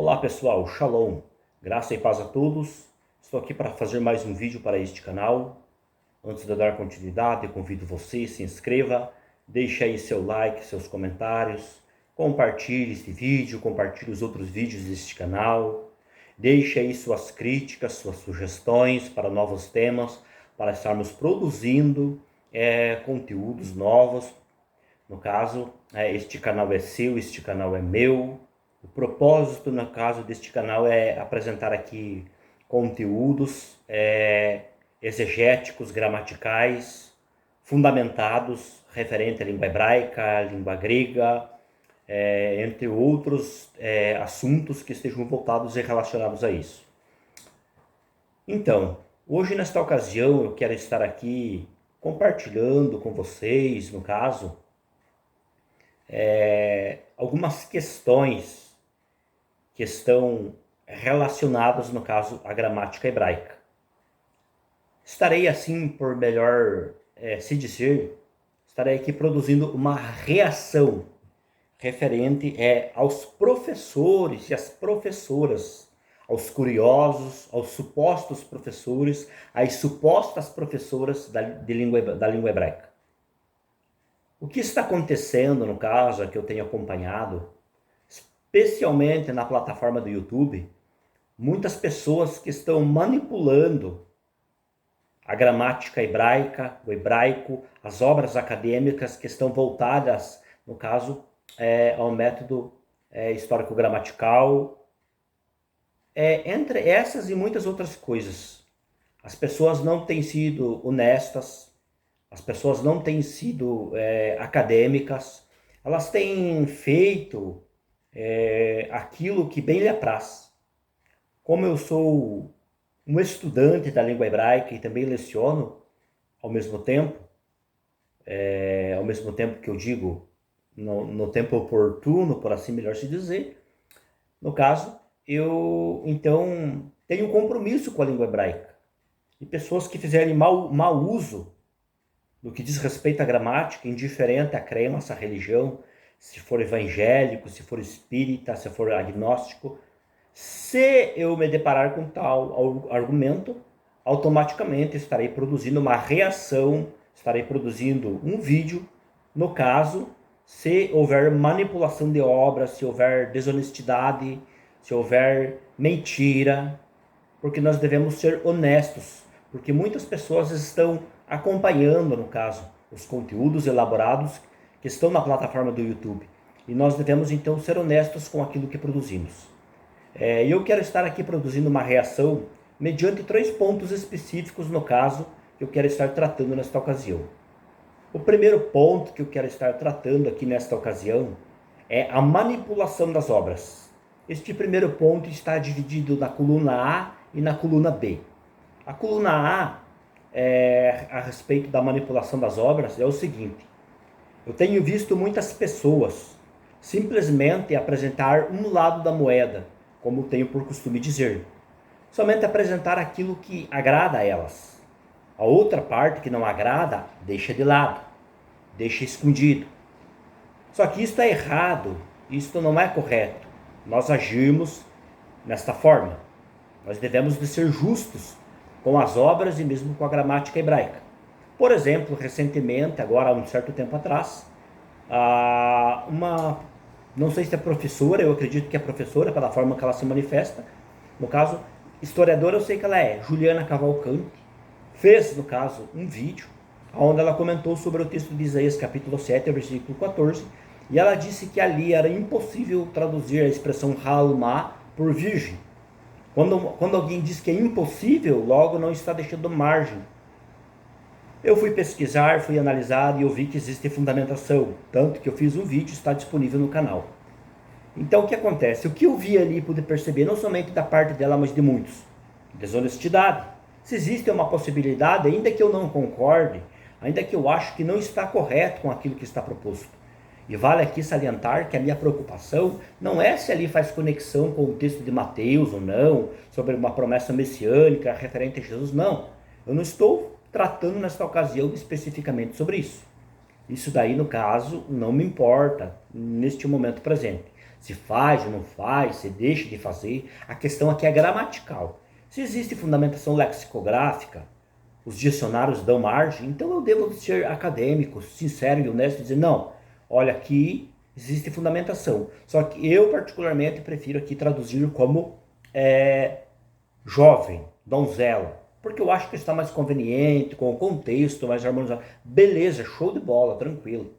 Olá pessoal, Shalom, graça e paz a todos. Estou aqui para fazer mais um vídeo para este canal. Antes de eu dar continuidade, eu convido você, se inscreva, deixe aí seu like, seus comentários, compartilhe este vídeo, compartilhe os outros vídeos deste canal, deixe aí suas críticas, suas sugestões para novos temas, para estarmos produzindo conteúdos novos. No caso, este canal é seu, este canal é meu. O propósito, no caso deste canal, é apresentar aqui conteúdos exegéticos, gramaticais, fundamentados, referente à língua hebraica, à língua grega, entre outros assuntos que estejam voltados e relacionados a isso. Então, hoje nesta ocasião eu quero estar aqui compartilhando com vocês, no caso, algumas questões que estão relacionadas, no caso, à gramática hebraica. Estarei assim, por melhor se dizer, estarei aqui produzindo uma reação referente aos professores e às professoras, aos curiosos, aos supostos professores, às supostas professoras da língua hebraica. O que está acontecendo, no caso, que eu tenho acompanhado, especialmente na plataforma do YouTube, muitas pessoas que estão manipulando a gramática hebraica, o hebraico, as obras acadêmicas que estão voltadas, no caso, ao método histórico-gramatical, entre essas e muitas outras coisas. As pessoas não têm sido honestas, as pessoas não têm sido acadêmicas, elas têm feito aquilo que bem lhe apraz. Como eu sou um estudante da língua hebraica e também leciono ao mesmo tempo que eu digo, no tempo oportuno, por assim melhor se dizer, no caso, eu então tenho um compromisso com a língua hebraica. E pessoas que fizerem mau uso do que diz respeito à gramática, indiferente à crença, à religião, se for evangélico, se for espírita, se for agnóstico, se eu me deparar com tal argumento, automaticamente estarei produzindo uma reação, estarei produzindo um vídeo, no caso, se houver manipulação de obras, se houver desonestidade, se houver mentira, porque nós devemos ser honestos, porque muitas pessoas estão acompanhando, no caso, os conteúdos elaborados que estão na plataforma do YouTube. E nós devemos, então, ser honestos com aquilo que produzimos. Eu quero estar aqui produzindo uma reação mediante 3 pontos específicos, no caso, que eu quero estar tratando nesta ocasião. O primeiro ponto que eu quero estar tratando aqui nesta ocasião é a manipulação das obras. Este primeiro ponto está dividido na coluna A e na coluna B. A coluna A, a respeito da manipulação das obras, é o seguinte: eu tenho visto muitas pessoas simplesmente apresentar um lado da moeda, como tenho por costume dizer. Somente apresentar aquilo que agrada a elas. A outra parte que não agrada, deixa de lado, deixa escondido. Só que isso é errado, isso não é correto. Nós agirmos desta forma. Nós devemos de ser justos com as obras e mesmo com a gramática hebraica. Por exemplo, recentemente, agora há um certo tempo atrás, não sei se é professora, eu acredito que é professora, pela forma que ela se manifesta, no caso, historiadora eu sei que ela é, Juliana Cavalcante, fez, no caso, um vídeo, onde ela comentou sobre o texto de Isaías, capítulo 7, versículo 14, e ela disse que ali era impossível traduzir a expressão halma por virgem. Quando alguém diz que é impossível, logo não está deixando margem. Eu fui pesquisar, fui analisar e eu vi que existe fundamentação, tanto que eu fiz um vídeo, está disponível no canal. Então o que acontece? O que eu vi ali, pude perceber, não somente da parte dela, mas de muitos: desonestidade. Se existe uma possibilidade, ainda que eu não concorde, ainda que eu acho que não está correto com aquilo que está proposto. E vale aqui salientar que a minha preocupação não é se ali faz conexão com o texto de Mateus ou não, sobre uma promessa messiânica referente a Jesus, não. Eu não estou tratando nesta ocasião especificamente sobre isso. Isso daí, no caso, não me importa neste momento presente. se faz ou não faz, se deixa de fazer. A questão aqui é gramatical. Se existe fundamentação lexicográfica, os dicionários dão margem, então eu devo ser acadêmico, sincero e honesto e dizer, não, olha, aqui existe fundamentação. Só que eu particularmente prefiro aqui traduzir como jovem, donzela, porque eu acho que está mais conveniente, com o contexto mais harmonizado. Beleza, show de bola, tranquilo.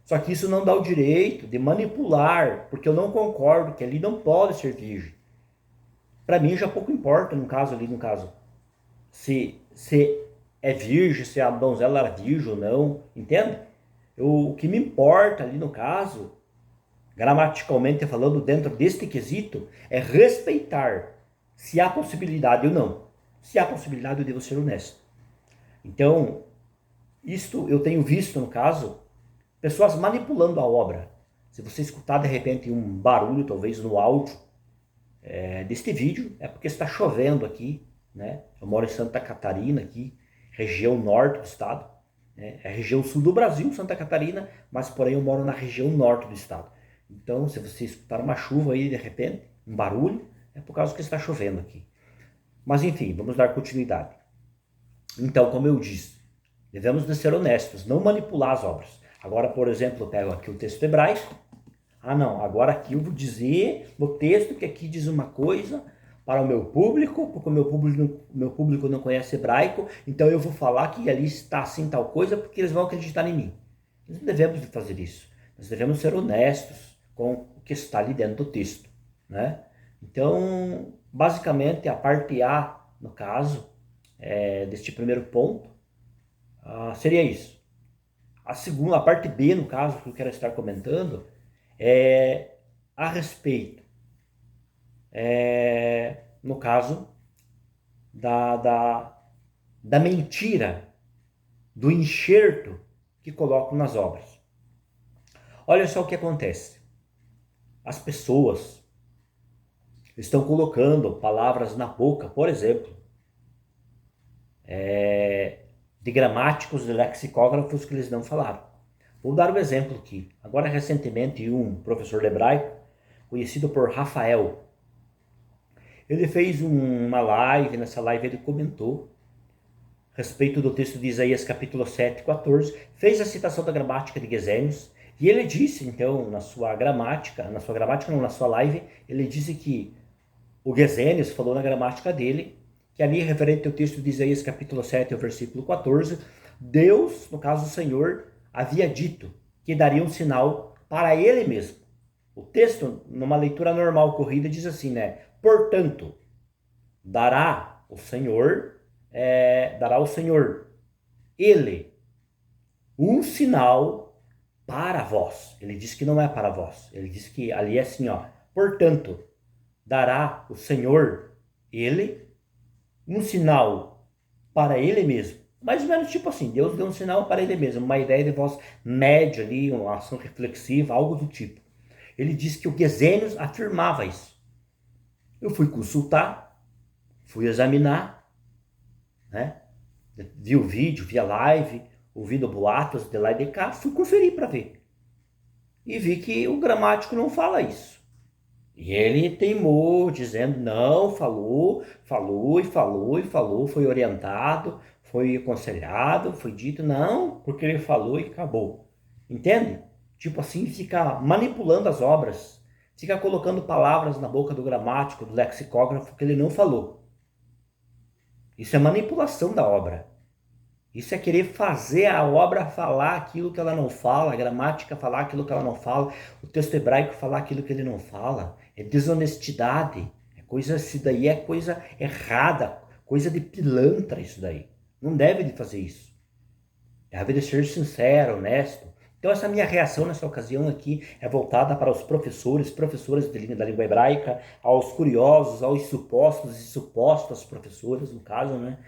Só que isso não dá o direito de manipular, porque eu não concordo que ali não pode ser virgem. Para mim já pouco importa no caso, se é virgem, se a donzela era virgem ou não, entende? O que me importa ali no caso, gramaticalmente falando, dentro deste quesito, é respeitar se há possibilidade ou não. Se há possibilidade, eu devo ser honesto. Então, isto eu tenho visto no caso, pessoas manipulando a obra. Se você escutar de repente um barulho, talvez no áudio deste vídeo, é porque está chovendo aqui, né? Eu moro em Santa Catarina aqui, região norte do estado, né? É a região sul do Brasil, Santa Catarina, mas porém eu moro na região norte do estado. Então, se você escutar uma chuva aí de repente, um barulho, é por causa que está chovendo aqui. Mas enfim, vamos dar continuidade. Então, como eu disse, devemos de ser honestos, não manipular as obras. Agora, por exemplo, eu pego aqui o texto hebraico. Ah, não, agora aqui eu vou dizer no texto que aqui diz uma coisa para o meu público, porque o meu público não conhece hebraico, então eu vou falar que ali está assim tal coisa, porque eles vão acreditar em mim. Nós não devemos de fazer isso. Nós devemos ser honestos com o que está ali dentro do texto, né? Então, basicamente, a parte A, no caso, deste primeiro ponto, seria isso. A parte B, no caso, que eu quero estar comentando, é a respeito, no caso, da mentira, do enxerto que colocam nas obras. Olha só o que acontece. As pessoas estão colocando palavras na boca, por exemplo, de gramáticos, de lexicógrafos que eles não falaram. Vou dar um exemplo aqui. Agora, recentemente, um professor de hebraico, conhecido por Rafael, ele fez uma live, nessa live ele comentou a respeito do texto de Isaías capítulo 7, 14, fez a citação da gramática de Gesenius, e ele disse, então, na sua live, ele disse que o Gesenius falou na gramática dele, que ali, referente ao texto de Isaías capítulo 7, versículo 14, Deus, no caso o Senhor, havia dito que daria um sinal para ele mesmo. O texto, numa leitura normal corrida, diz assim, né? Portanto, dará o Senhor, ele, um sinal para vós. Ele diz que não é para vós. Ele diz que ali é assim, ó. Portanto, dará o Senhor, ele, um sinal para ele mesmo. Mais ou menos tipo assim, Deus deu um sinal para ele mesmo, uma ideia de voz média ali, uma ação reflexiva, algo do tipo. Ele diz que o Gesenius afirmava isso. Eu fui consultar, fui examinar, né? Vi o vídeo, vi a live, ouvindo boatos de lá e de cá, fui conferir para ver. E vi que o gramático não fala isso. E ele teimou, dizendo, não, falou, foi orientado, foi aconselhado, foi dito, não, porque ele falou e acabou. Entende? Tipo assim, fica manipulando as obras, fica colocando palavras na boca do gramático, do lexicógrafo que ele não falou. Isso é manipulação da obra. Isso é querer fazer a obra falar aquilo que ela não fala, a gramática falar aquilo que ela não fala, o texto hebraico falar aquilo que ele não fala. É desonestidade. Isso daí é coisa errada, coisa de pilantra isso daí. Não deve de fazer isso. Deve de ser sincero, honesto. Então essa minha reação nessa ocasião aqui é voltada para os professores da língua hebraica, aos curiosos, aos supostos e supostas professores, no caso, né?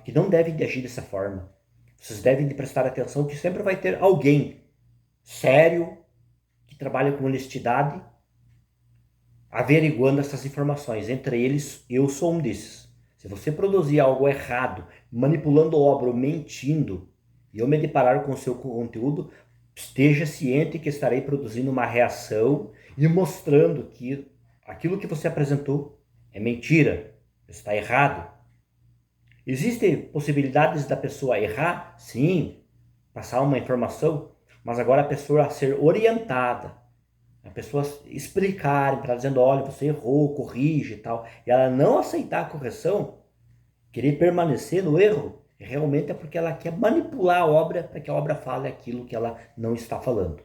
Que não devem de agir dessa forma. Vocês devem de prestar atenção que sempre vai ter alguém sério, que trabalha com honestidade, averiguando essas informações. Entre eles, eu sou um desses. Se você produzir algo errado, manipulando obra ou mentindo, e eu me deparar com o seu conteúdo, esteja ciente que estarei produzindo uma reação e mostrando que aquilo que você apresentou é mentira, está errado. Existem possibilidades da pessoa errar? Sim, passar uma informação, mas agora a pessoa ser orientada, a pessoa explicar para ela dizendo, olha, você errou, corrige e tal, e ela não aceitar a correção, querer permanecer no erro, realmente é porque ela quer manipular a obra para que a obra fale aquilo que ela não está falando.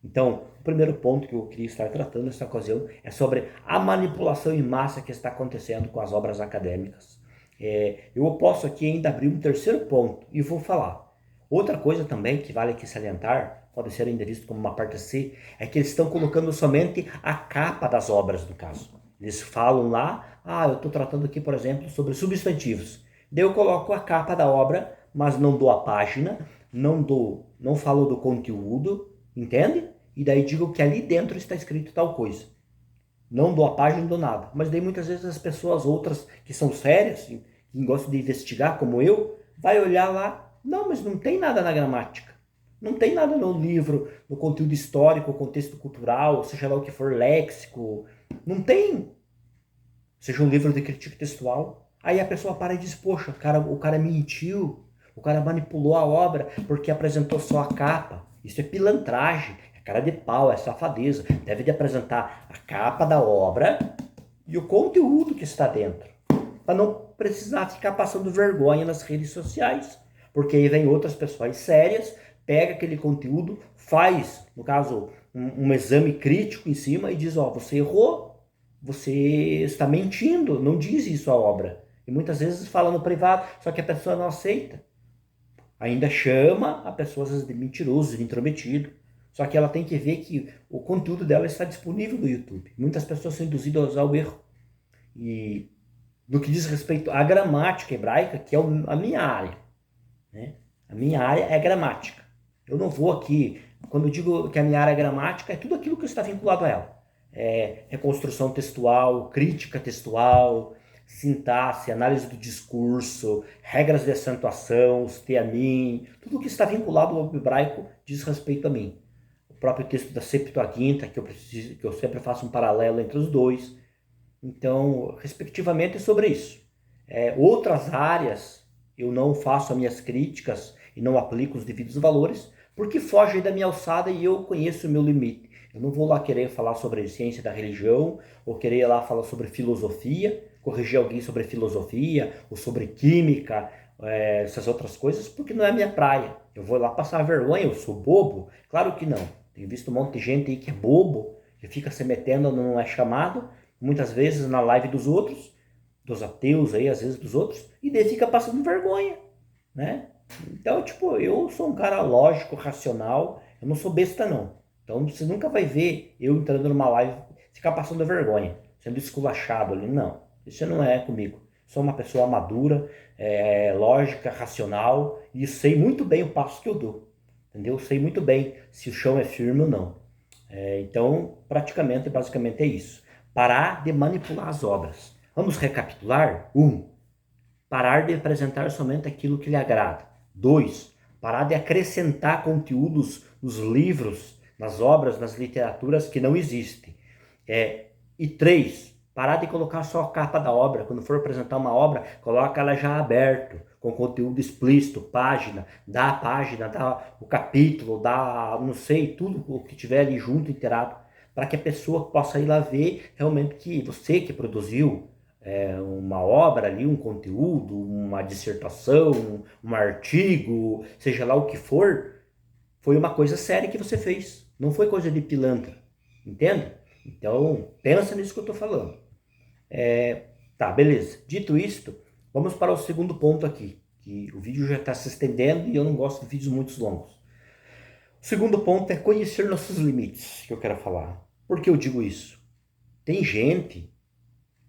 Então, o primeiro ponto que eu queria estar tratando nessa ocasião é sobre a manipulação em massa que está acontecendo com as obras acadêmicas. Eu posso aqui ainda abrir um terceiro ponto e vou falar. Outra coisa também que vale aqui salientar, pode ser ainda visto como uma parte C, é que eles estão colocando somente a capa das obras, no caso. Eles falam lá, eu estou tratando aqui, por exemplo, sobre substantivos. Daí eu coloco a capa da obra, mas não dou a página, não falo do conteúdo, entende? E daí digo que ali dentro está escrito tal coisa. Não dou a página, não dou nada. Mas daí muitas vezes as pessoas outras que são sérias, que gostam de investigar, como eu, vai olhar lá, não, mas não tem nada na gramática. Não tem nada no livro, no conteúdo histórico, contexto cultural, seja lá o que for, léxico. Não tem. Seja um livro de crítica textual. Aí a pessoa para e diz, poxa, o cara mentiu, o cara manipulou a obra porque apresentou só a capa. Isso é pilantragem, é cara de pau, é safadeza. Deve de apresentar a capa da obra e o conteúdo que está dentro, para não precisar ficar passando vergonha nas redes sociais. Porque aí vem outras pessoas sérias, pega aquele conteúdo, faz, no caso, um exame crítico em cima e diz, você errou, você está mentindo, não diz isso a obra. E muitas vezes fala no privado, só que a pessoa não aceita. Ainda chama a pessoa às vezes de mentiroso, de intrometido. Só que ela tem que ver que o conteúdo dela está disponível no YouTube. Muitas pessoas são induzidas a usar o erro. E no que diz respeito à gramática hebraica, que é a minha área, né? A minha área é gramática. Eu não vou aqui, quando eu digo que a minha área é gramática, é tudo aquilo que está vinculado a ela. Reconstrução textual, crítica textual, sintaxe, análise do discurso, regras de acentuação, os teamim, tudo que está vinculado ao hebraico diz respeito a mim. O próprio texto da Septuaginta, que eu sempre faço um paralelo entre os dois. Então, respectivamente, é sobre isso. Outras áreas, eu não faço as minhas críticas e não aplico os devidos valores, porque foge da minha alçada e eu conheço o meu limite. Eu não vou lá querer falar sobre a ciência da religião, ou querer lá falar sobre filosofia, corrigir alguém sobre filosofia, ou sobre química, essas outras coisas, porque não é a minha praia. Eu vou lá passar vergonha, eu sou bobo? Claro que não. Tenho visto um monte de gente aí que é bobo, que fica se metendo, não é chamado, muitas vezes na live dos outros, dos ateus aí, às vezes dos outros, e daí fica passando vergonha, né? Então, eu sou um cara lógico, racional, eu não sou besta não. Então você nunca vai ver eu entrando numa live ficar passando vergonha, sendo esculachado ali, não. Isso não é comigo. Sou uma pessoa madura, lógica, racional, e sei muito bem o passo que eu dou, entendeu? Sei muito bem se o chão é firme ou não. Então, basicamente é isso. Parar de manipular as obras. Vamos recapitular? 1. Parar de apresentar somente aquilo que lhe agrada. 2. Parar de acrescentar conteúdos nos livros, nas obras, nas literaturas que não existem. E 3. Parar de colocar só a capa da obra. Quando for apresentar uma obra, coloca ela já aberto, com conteúdo explícito, página, dá a página, dá o capítulo, dá, não sei, tudo o que tiver ali junto, inteirado, para que a pessoa possa ir lá ver realmente que você que produziu uma obra ali, um conteúdo, uma dissertação, um artigo, seja lá o que for, foi uma coisa séria que você fez. Não foi coisa de pilantra, entende? Então, pensa nisso que eu estou falando. Tá, beleza. Dito isto, vamos para o segundo ponto aqui, que o vídeo já está se estendendo e eu não gosto de vídeos muito longos. O segundo ponto é conhecer nossos limites, que eu quero falar. Por que eu digo isso? Tem gente,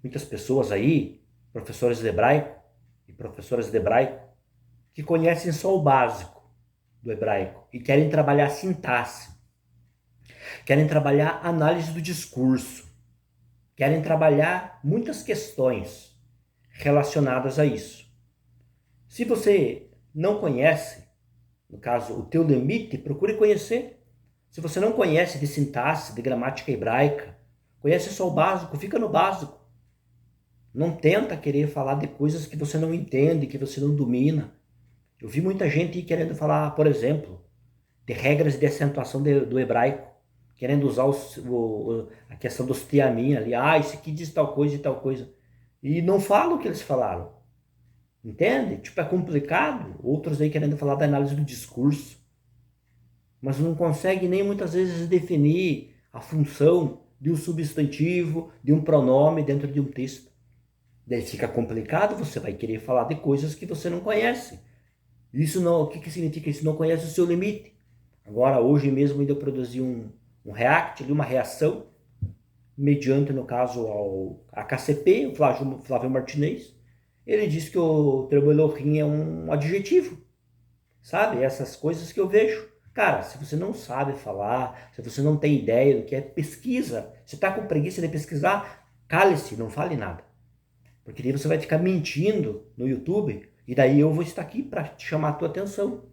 muitas pessoas aí, professores de hebraico e professoras de hebraico, que conhecem só o básico do hebraico e querem trabalhar sintaxe, querem trabalhar análise do discurso, querem trabalhar muitas questões relacionadas a isso. Se você não conhece, no caso, o teu limite, procure conhecer. Se você não conhece de sintaxe, de gramática hebraica, conhece só o básico, fica no básico. Não tenta querer falar de coisas que você não entende, que você não domina. Eu vi muita gente querendo falar, por exemplo, de regras de acentuação do hebraico, querendo usar a questão dos tiamim ali. Ah, isso aqui diz tal coisa e tal coisa. E não fala o que eles falaram. Entende? Tipo, é complicado. Outros aí querendo falar da análise do discurso. Mas não consegue nem muitas vezes definir a função de um substantivo, de um pronome dentro de um texto. Daí fica complicado, você vai querer falar de coisas que você não conhece. Isso não, o que significa isso? Não conhece o seu limite. Agora, hoje mesmo ainda eu produzi um react, uma reação, mediante, no caso, ao KCP, o Flávio Martinez. Ele disse que o termo Elohim é um adjetivo, sabe? Essas coisas que eu vejo. Cara, se você não sabe falar, se você não tem ideia do que é, pesquisa. Se tá com preguiça de pesquisar, cale-se, não fale nada. Porque daí você vai ficar mentindo no YouTube, e daí eu vou estar aqui para te chamar a tua atenção.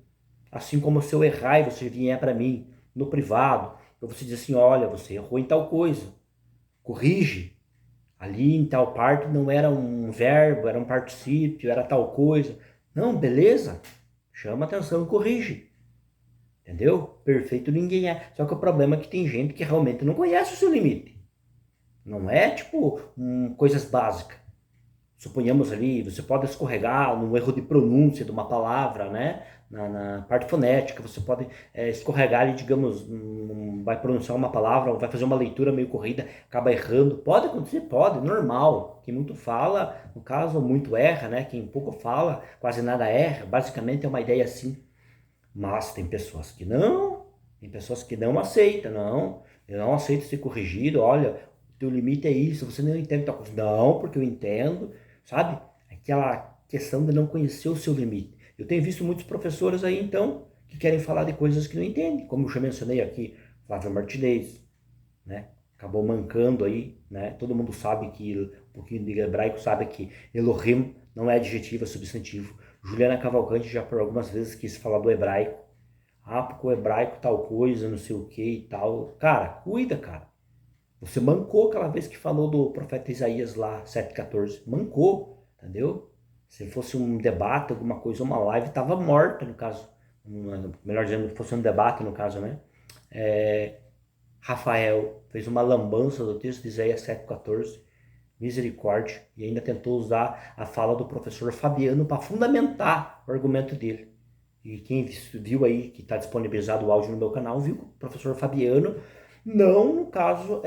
Assim como se eu errar e você vier para mim no privado, eu vou te dizer assim, olha, você errou em tal coisa, corrige. Ali em tal parte não era um verbo, era um particípio, era tal coisa. Não, beleza, chama atenção e corrige. Entendeu? Perfeito ninguém é. Só que o problema é que tem gente que realmente não conhece o seu limite. Não é tipo coisas básicas. Suponhamos ali, você pode escorregar no erro de pronúncia de uma palavra, né? Na parte fonética, você pode escorregar ali, digamos, vai pronunciar uma palavra, ou vai fazer uma leitura meio corrida, acaba errando. Pode acontecer? Pode, normal. Quem muito fala, no caso, muito erra, né? Quem pouco fala, quase nada erra. Basicamente é uma ideia assim. Mas tem pessoas que não aceitam, não. Eu não aceito ser corrigido, olha, o teu limite é isso, você não entende tal coisa. Não, porque eu entendo, sabe? Aquela questão de não conhecer o seu limite. Eu tenho visto muitos professores aí, então, que querem falar de coisas que não entendem, como eu já mencionei aqui, Flávio Martinez, né? Acabou mancando aí, né? Todo mundo sabe que, um pouquinho de hebraico, sabe que Elohim não é adjetivo, é substantivo. Juliana Cavalcante já por algumas vezes quis falar do hebraico. Ah, porque o hebraico tal coisa, não sei o que e tal. Cara, cuida, cara. Você mancou aquela vez que falou do profeta Isaías lá, 7,14. Mancou, entendeu? Se fosse um debate, alguma coisa, uma live, tava morta, no caso. Melhor dizendo, fosse um debate, no caso, né? Rafael fez uma lambança do texto de Isaías 7,14. Misericórdia. E ainda tentou usar a fala do professor Fabiano para fundamentar o argumento dele. E quem viu aí, que está disponibilizado o áudio no meu canal, viu que o professor Fabiano não, no caso,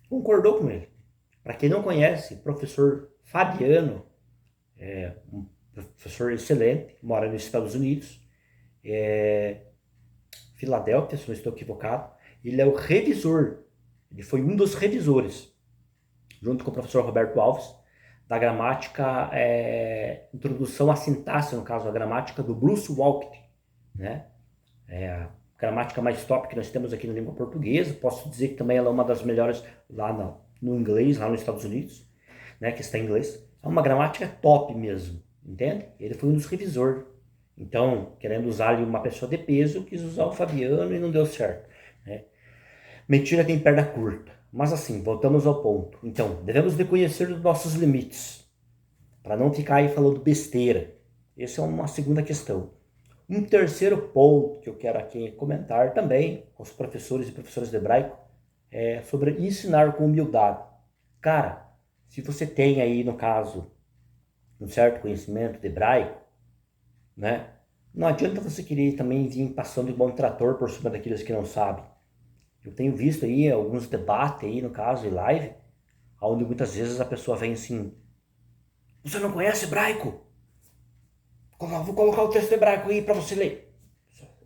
concordou com ele. Para quem não conhece, professor Fabiano é um professor excelente, mora nos Estados Unidos, Filadélfia, se não estou equivocado. Ele é o revisor, ele foi um dos revisores, junto com o professor Roberto Alves, da gramática, introdução à sintaxe, no caso, a gramática do Bruce Walker, né? É a gramática mais top que nós temos aqui na língua portuguesa. Posso dizer que também ela é uma das melhores lá no inglês, lá nos Estados Unidos, né, que está em inglês. É uma gramática top mesmo, entende? Ele foi um dos revisores. Então, querendo usar ali uma pessoa de peso, quis usar o Fabiano e não deu certo, né? Mentira tem perna curta. Mas assim, voltamos ao ponto. Então, devemos de conhecer os nossos limites, para não ficar aí falando besteira. Essa é uma segunda questão. Um terceiro ponto que eu quero aqui comentar também com os professores e professoras de hebraico é sobre ensinar com humildade. Cara, se você tem aí, no caso, um certo conhecimento de hebraico, né? Não adianta você querer também vir passando igual um trator por cima daqueles que não sabem. Eu tenho visto aí alguns debates aí, no caso, em live, onde muitas vezes a pessoa vem assim, você não conhece hebraico? Vou colocar o texto hebraico aí para você ler.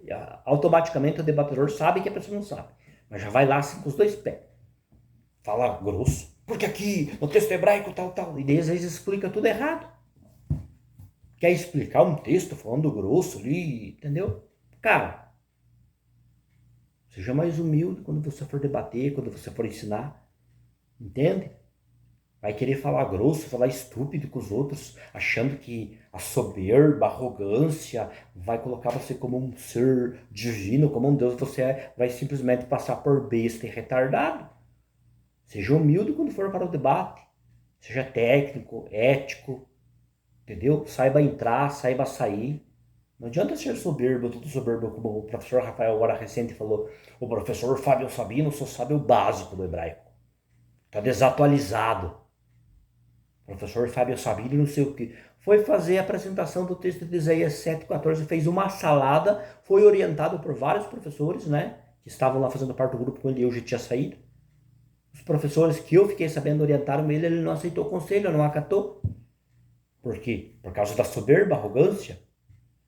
E automaticamente o debatedor sabe que a pessoa não sabe, mas já vai lá assim com os dois pés. Fala grosso, porque aqui no texto hebraico tal. E daí às vezes explica tudo errado. Quer explicar um texto falando grosso ali, entendeu? Cara, seja mais humilde quando você for debater, quando você for ensinar. Entende? vai querer falar grosso, falar estúpido com os outros, achando que a soberba, a arrogância vai colocar você como um ser divino, como um Deus, você vai simplesmente passar por besta e retardado. Seja humilde quando for para o debate, seja técnico, ético, entendeu? Saiba entrar, saiba sair. Não adianta ser soberbo, tudo soberbo, como o professor Rafael agora recente falou. O professor Fábio Sabino só sabe o básico do hebraico. Está desatualizado. O professor Fábio Sabino não sei o que. Foi fazer a apresentação do texto de Isaías 7,14, fez uma salada, foi orientado por vários professores, né? Que estavam lá fazendo parte do grupo quando ele já tinha saído. Os professores que eu fiquei sabendo orientaram ele não aceitou o conselho, não acatou. Por quê? Por causa da soberba, arrogância.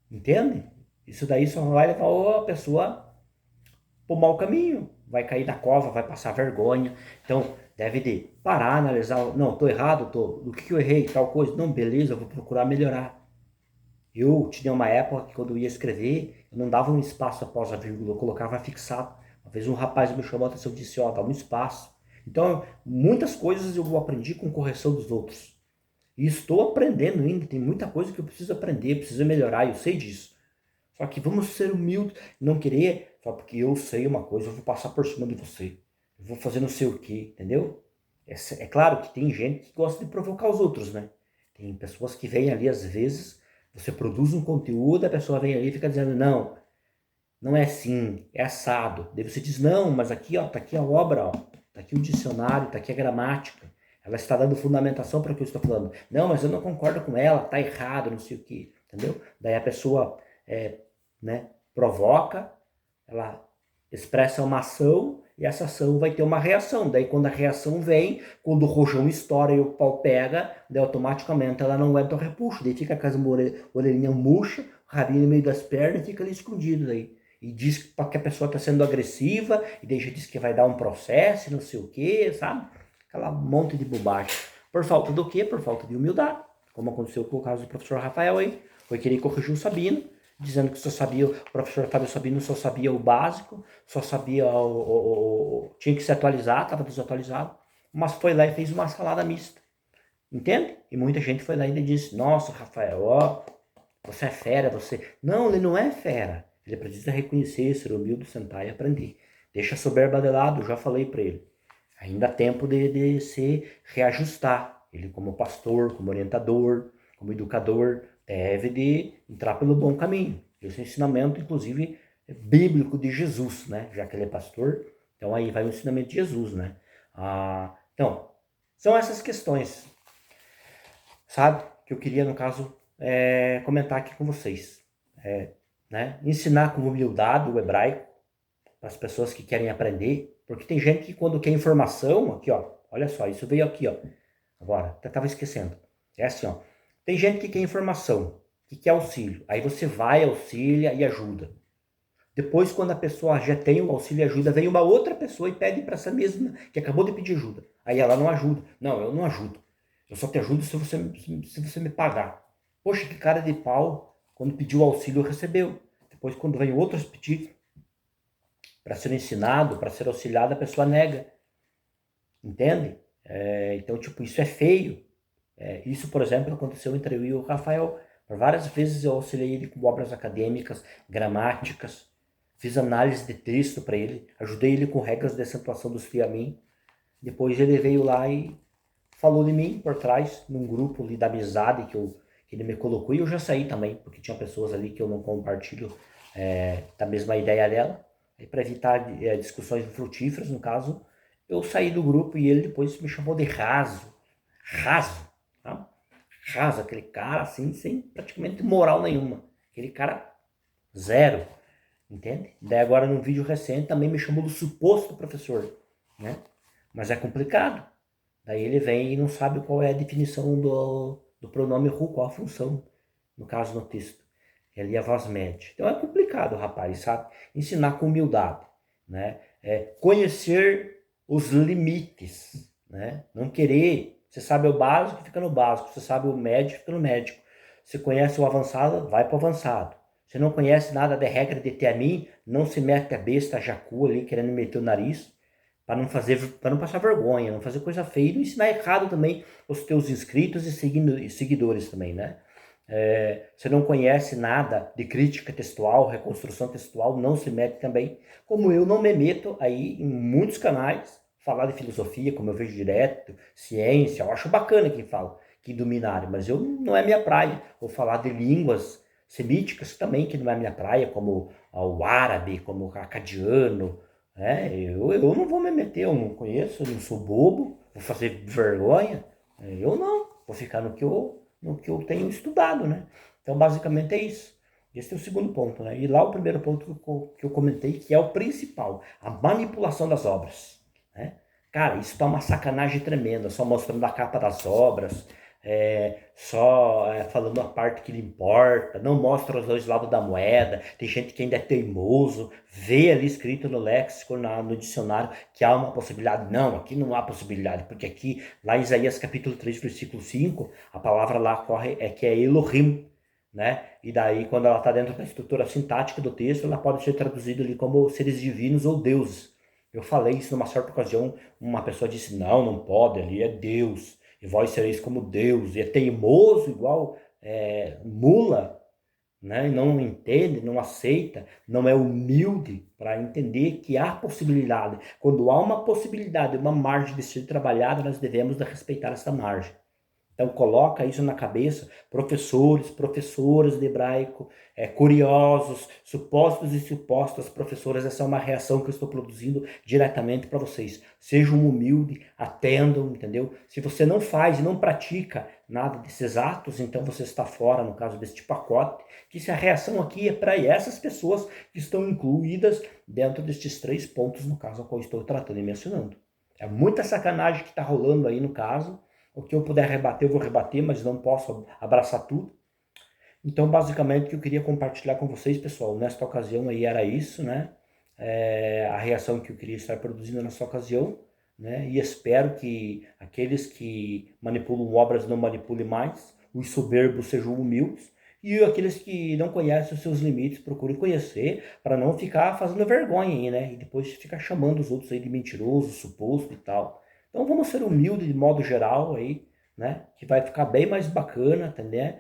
Entende? Isso daí só vai levar a pessoa para o mau caminho. Vai cair na cova, vai passar vergonha. Então, deve de parar, analisar. Não, estou errado, do que eu errei, tal coisa. Não, beleza, eu vou procurar melhorar. Eu tinha uma época que quando eu ia escrever, eu não dava um espaço após a vírgula, eu colocava fixado. Uma vez um rapaz me chamou a atenção e disse, ó, dá um espaço. Então, muitas coisas eu aprendi com correção dos outros. E estou aprendendo ainda, tem muita coisa que eu preciso aprender, preciso melhorar, eu sei disso. Só que vamos ser humildes, não querer, só porque eu sei uma coisa, eu vou passar por cima de você. Eu vou fazer não sei o que, entendeu? É claro que tem gente que gosta de provocar os outros, né? Tem pessoas que vêm ali, às vezes, você produz um conteúdo, a pessoa vem ali e fica dizendo, não, não é assim, é assado. Daí você diz, não, mas aqui, ó, tá aqui a obra, ó, tá aqui o dicionário, tá aqui a gramática. Ela está dando fundamentação para o que eu estou falando. Não, mas eu não concordo com ela, tá errado, não sei o que, entendeu? Daí a pessoa, né, provoca, ela expressa uma ação e essa ação vai ter uma reação. Daí quando a reação vem, quando o rojão estoura e o pau pega, daí automaticamente ela não aguenta o repuxo. Daí fica com as orelhinhas murchas, o rabinho no meio das pernas e fica ali escondido daí. E diz que a pessoa está sendo agressiva, e daí já diz que vai dar um processo, não sei o que, sabe? Aquela monte de bobagem. Por falta do quê? Por falta de humildade. Como aconteceu com o caso do professor Rafael aí. Foi querer corrigir o Sabino, dizendo que só sabia, o professor Fábio Sabino só sabia o básico, só sabia tinha que se atualizar, estava desatualizado, mas foi lá e fez uma salada mista, entende? E muita gente foi lá e disse, nossa, Rafael, ó, você é fera, você... Não, ele não é fera, ele precisa reconhecer, ser humilde, sentar e aprender. Deixa a soberba de lado, já falei para ele. Ainda há tempo de se reajustar. Ele como pastor, como orientador, como educador, deve de entrar pelo bom caminho. Esse é o ensinamento, inclusive, bíblico de Jesus, né? Já que ele é pastor, então aí vai o ensinamento de Jesus, né? Então, são essas questões, sabe? Que eu queria, no caso, comentar aqui com vocês. Né? Ensinar com humildade o hebraico para as pessoas que querem aprender, porque tem gente que quando quer informação, aqui ó, olha só, isso veio aqui ó, agora, até estava esquecendo, é assim ó, tem gente que quer informação, que quer auxílio, aí você vai, auxilia e ajuda. Depois, quando a pessoa já tem o auxílio e ajuda, vem uma outra pessoa e pede para essa mesma, que acabou de pedir ajuda. Aí ela não ajuda. Não, eu não ajudo. Eu só te ajudo se você me pagar. Poxa, que cara de pau. Quando pediu auxílio, recebeu. Depois, quando vem outros pedir para ser ensinado, para ser auxiliado, a pessoa nega. Entende? Então, tipo, isso é feio. Isso, por exemplo, aconteceu entre eu e o Rafael. Por várias vezes eu auxiliei ele com obras acadêmicas, gramáticas, fiz análise de texto para ele, ajudei ele com regras de acentuação dos fiamin. Depois ele veio lá e falou de mim por trás, num grupo ali da amizade que ele me colocou, e eu já saí também, porque tinha pessoas ali que eu não compartilho da mesma ideia dela. E para evitar discussões frutíferas, no caso, eu saí do grupo e ele depois me chamou de raso. Raso, tá? Raso, aquele cara assim, sem praticamente moral nenhuma. Aquele cara zero, entende? Daí agora num vídeo recente também me chamou do suposto professor, né? Mas é complicado. Daí ele vem e não sabe qual é a definição do pronome who, qual a função, no caso no texto. Ele é a voz média. Então é complicado, rapaz, sabe? Ensinar com humildade, né? Conhecer os limites, né? Não querer. Você sabe o básico, fica no básico. Você sabe o médio, fica no médio. Você conhece o avançado, vai para o avançado. Você não conhece nada de regra de Teamin, não se mete a besta, a jacu ali, querendo meter o nariz. para não passar vergonha, não fazer coisa feia e não ensinar errado também os teus inscritos e seguidores também, né? Você não conhece nada de crítica textual, reconstrução textual, não se mete também. Como eu não me meto aí em muitos canais, falar de filosofia, como eu vejo direto, ciência, eu acho bacana quem fala, que domina a área, mas eu não é minha praia. Vou falar de línguas semíticas também, que não é minha praia, como o árabe, como o acadiano, né? Eu não vou me meter, eu não conheço, eu não sou bobo, vou fazer vergonha, eu não, vou ficar no que eu tenho estudado, né? Então, basicamente é isso. Esse é o segundo ponto, né? E lá o primeiro ponto que eu comentei, que é o principal, a manipulação das obras, né? Cara, isso tá uma sacanagem tremenda, só mostrando a capa das obras, só falando a parte que lhe importa, não mostra os dois lados da moeda. Tem gente que ainda é teimoso, vê ali escrito no léxico, no dicionário, que há uma possibilidade. Não, aqui não há possibilidade, porque aqui, lá em Isaías capítulo 3, versículo 5, a palavra lá corre que é Elohim, né? E daí, quando ela está dentro da estrutura sintática do texto, ela pode ser traduzida ali como seres divinos ou deuses. Eu falei isso numa certa ocasião, uma pessoa disse, não pode, ali é Deus, e vós sereis como Deus, e é teimoso igual mula, né? E não entende, não aceita, não é humilde para entender que há possibilidade. Quando há uma possibilidade, uma margem de ser trabalhada, nós devemos respeitar essa margem. Então coloca isso na cabeça, professores, professoras de hebraico, curiosos, supostos e supostas professoras, essa é uma reação que eu estou produzindo diretamente para vocês. Sejam humildes, atendam, entendeu? Se você não faz e não pratica nada desses atos, então você está fora, no caso deste pacote, que se a reação aqui é para essas pessoas que estão incluídas dentro destes 3 pontos, no caso, ao qual estou tratando e mencionando. É muita sacanagem que está rolando aí no caso. O que eu puder rebater, eu vou rebater, mas não posso abraçar tudo. Então, basicamente, o que eu queria compartilhar com vocês, pessoal, nesta ocasião aí era isso, né? A reação que eu queria estar produzindo nessa ocasião, né? E espero que aqueles que manipulam obras não manipulem mais, os soberbos sejam humildes, e aqueles que não conhecem os seus limites procurem conhecer, para não ficar fazendo vergonha aí, né? E depois ficar chamando os outros aí de mentiroso, suposto e tal. Então vamos ser humildes de modo geral aí, né? Que vai ficar bem mais bacana, entendeu?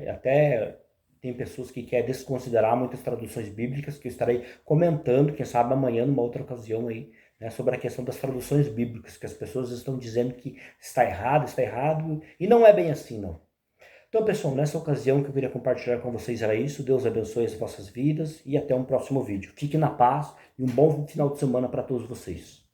Até tem pessoas que querem desconsiderar muitas traduções bíblicas, que eu estarei comentando, quem sabe amanhã, numa outra ocasião aí, né, sobre a questão das traduções bíblicas, que as pessoas estão dizendo que está errado, e não é bem assim, não. Então, pessoal, nessa ocasião que eu queria compartilhar com vocês era isso. Deus abençoe as vossas vidas e até um próximo vídeo. Fique na paz e um bom final de semana para todos vocês.